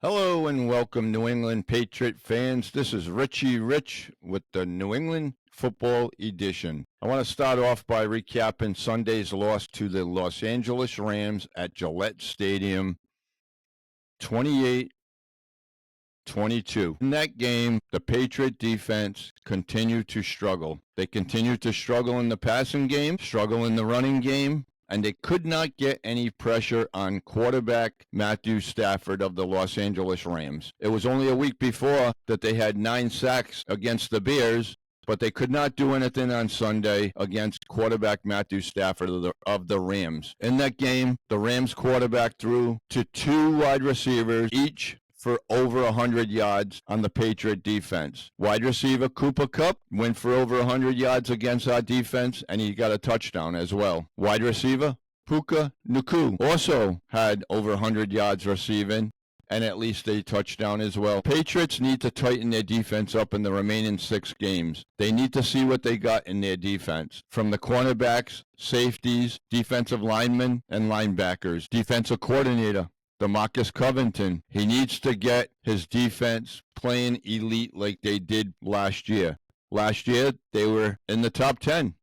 Hello and welcome, New England Patriot fans. This is Richie Rich with the New England Football Edition. I want to start off by recapping Sunday's loss to the Los Angeles Rams at Gillette Stadium, 28-22. In that game, the Patriot defense continued to struggle. They continued to struggle in the passing game, struggle in the running game, and they could not get any pressure on quarterback Matthew Stafford of the Los Angeles Rams. It was only a week before that they had 9 sacks against the Bears, but they could not do anything on Sunday against quarterback Matthew Stafford of the Rams. In that game, the Rams quarterback threw to 2 wide receivers, each for over 100 yards on the Patriot defense. Wide receiver Cooper Kupp went for over 100 yards against our defense, and he got a touchdown as well. Wide receiver Puka Nacua also had over 100 yards receiving and at least a touchdown as well. Patriots need to tighten their defense up in the remaining 6 games. They need to see what they got in their defense. From the cornerbacks, safeties, defensive linemen, and linebackers. Defensive coordinator DeMarcus Covington, he needs to get his defense playing elite like they did last year. Last year, they were in the top 10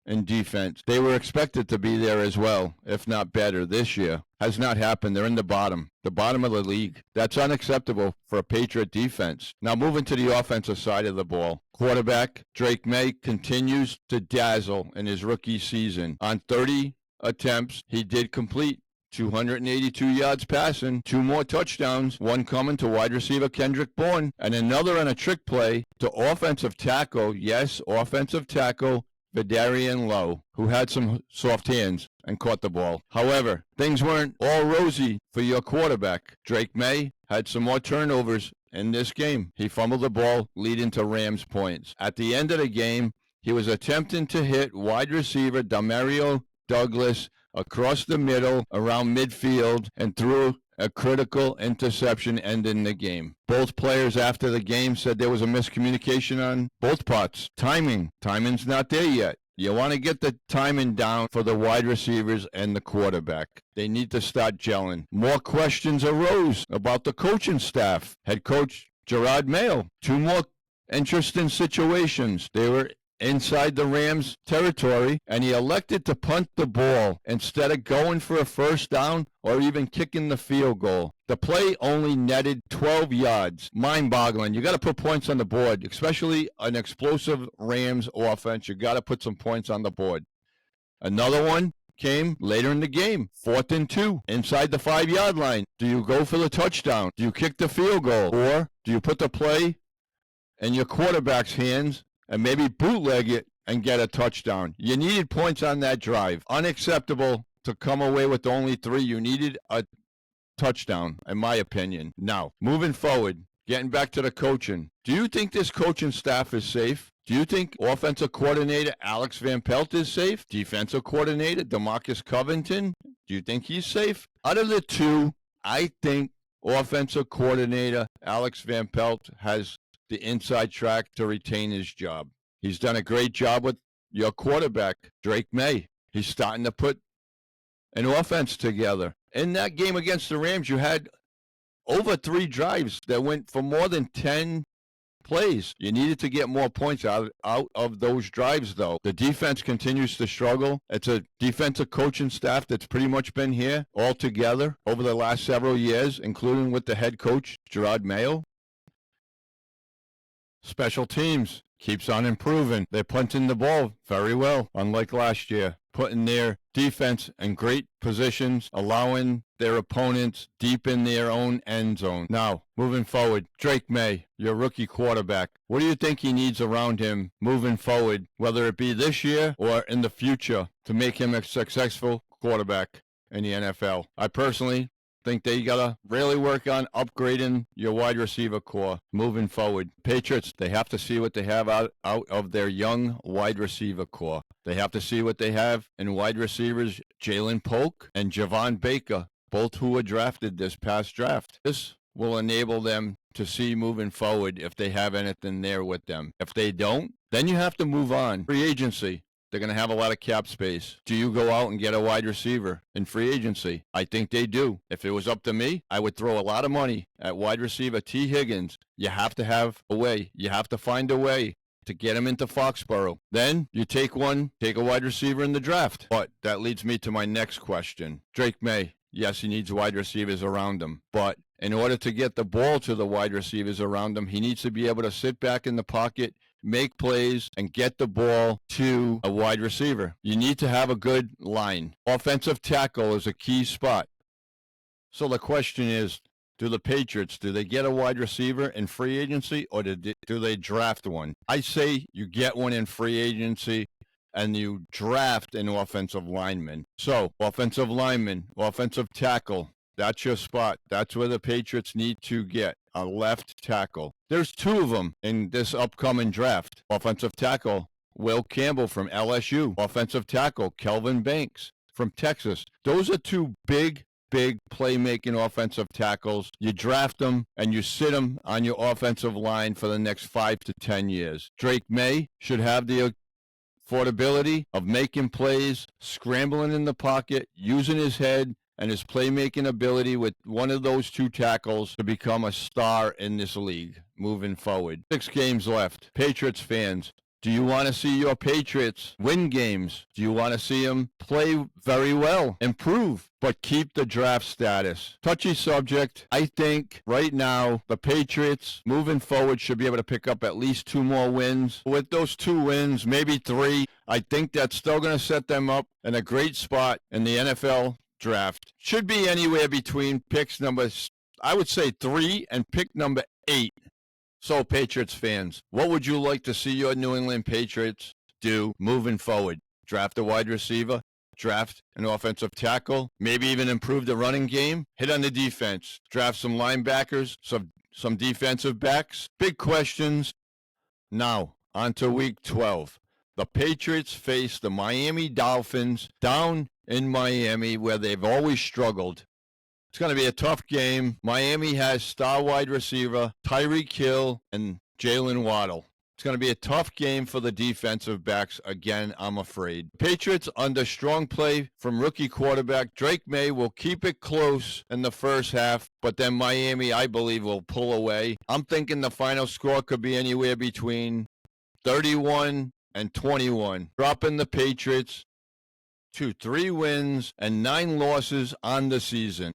in defense. They were expected to be there as well, if not better. This year has not happened. They're in the bottom of the league. That's unacceptable for a Patriot defense. Now moving to the offensive side of the ball. Quarterback Drake Maye continues to dazzle in his rookie season. On 30 attempts, he did complete 282 yards passing, 2 more touchdowns, 1 coming to wide receiver Kendrick Bourne, and another on a trick play to offensive tackle, Vidarian Lowe, who had some soft hands and caught the ball. However, things weren't all rosy for your quarterback. Drake Maye had some more turnovers in this game. He fumbled the ball, leading to Rams points. At the end of the game, he was attempting to hit wide receiver Demario Douglas across the middle, around midfield, and threw a critical interception ending the game. Both players after the game said there was a miscommunication on both parts. Timing's not there yet. You want to get the timing down for the wide receivers and the quarterback. They need to start gelling. More questions arose about the coaching staff. Head coach Drake Maye. 2 more interesting situations. They were inside the Rams' territory, and he elected to punt the ball instead of going for a first down or even kicking the field goal. The play only netted 12 yards. Mind-boggling. You got to put points on the board, especially an explosive Rams offense. You got to put some points on the board. Another one came later in the game. 4th and 2, inside the 5-yard line. Do you go for the touchdown? Do you kick the field goal? Or do you put the play in your quarterback's hands and maybe bootleg it and get a touchdown? You needed points on that drive. Unacceptable to come away with only 3. You needed a touchdown, in my opinion. Now, moving forward, getting back to the coaching. Do you think this coaching staff is safe? Do you think offensive coordinator Alex Van Pelt is safe? Defensive coordinator DeMarcus Covington, do you think he's safe? Out of the 2, I think offensive coordinator Alex Van Pelt has the inside track to retain his job. He's done a great job with your quarterback, Drake Maye. He's starting to put an offense together. In that game against the Rams, you had over 3 drives that went for more than 10 plays. You needed to get more points out of those drives, though. The defense continues to struggle. It's a defensive coaching staff that's pretty much been here all together over the last several years, including with the head coach, Drake Maye. Special teams keeps on improving. They're punting the ball very well, unlike last year, putting their defense in great positions, allowing their opponents deep in their own end zone. Now, moving forward, Drake Maye, your rookie quarterback. What do you think he needs around him moving forward, whether it be this year or in the future, to make him a successful quarterback in the NFL? I personally think they got to really work on upgrading your wide receiver core moving forward. Patriots, they have to see what they have out of their young wide receiver core. They have to see what they have in wide receivers Jalen Polk and Javon Baker, both who were drafted this past draft. This will enable them to see moving forward if they have anything there with them. If they don't, then you have to move on. Free agency. They're going to have a lot of cap space. Do you go out and get a wide receiver in free agency? I think they do. If it was up to me, I would throw a lot of money at wide receiver T. Higgins. You have to have a way. You have to find a way to get him into Foxborough. Then you take a wide receiver in the draft. But that leads me to my next question. Drake Maye, yes, he needs wide receivers around him. But in order to get the ball to the wide receivers around him, he needs to be able to sit back in the pocket, make plays, and get the ball to a wide receiver. You need to have a good line. Offensive tackle is a key spot. So the question is, do the Patriots, do they get a wide receiver in free agency, or do they draft one? I say you get one in free agency and you draft an offensive lineman. So, offensive lineman, offensive tackle, that's your spot. That's where the Patriots need to get a left tackle. There's two of them in this upcoming draft. Offensive tackle, Will Campbell from LSU. Offensive tackle, Kelvin Banks from Texas. Those are two big playmaking offensive tackles. You draft them and you sit them on your offensive line for the next 5 to 10 years. Drake Maye should have the affordability of making plays, scrambling in the pocket, using his head and his playmaking ability with one of those two tackles to become a star in this league moving forward. 6 games left. Patriots fans, do you want to see your Patriots win games? Do you want to see them play very well, improve, but keep the draft status? Touchy subject. I think right now the Patriots moving forward should be able to pick up at least 2 more wins. With those 2 wins, maybe 3, I think that's still going to set them up in a great spot in the NFL draft. Should be anywhere between picks number, I would say 3 and pick number 8. So, Patriots fans, what would you like to see your New England Patriots do moving forward? Draft a wide receiver, draft an offensive tackle, maybe even improve the running game, hit on the defense, draft some linebackers, some defensive backs. Big questions. Now, on to Week 12. The Patriots face the Miami Dolphins down in Miami where they've always struggled. It's going to be a tough game. Miami has star wide receiver Tyreek Hill and Jalen Waddle. It's going to be a tough game for the defensive backs again, I'm afraid. Patriots under strong play from rookie quarterback Drake Maye will keep it close in the first half, but then Miami, I believe, will pull away. I'm thinking the final score could be anywhere between 31 and 21, dropping the Patriots to 3 wins and 9 losses on the season.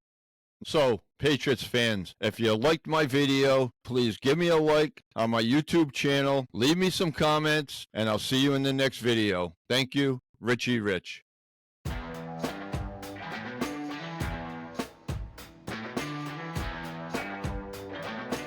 So, Patriots fans, if you liked my video, please give me a like on my YouTube channel, leave me some comments, and I'll see you in the next video. Thank you, Richie Rich.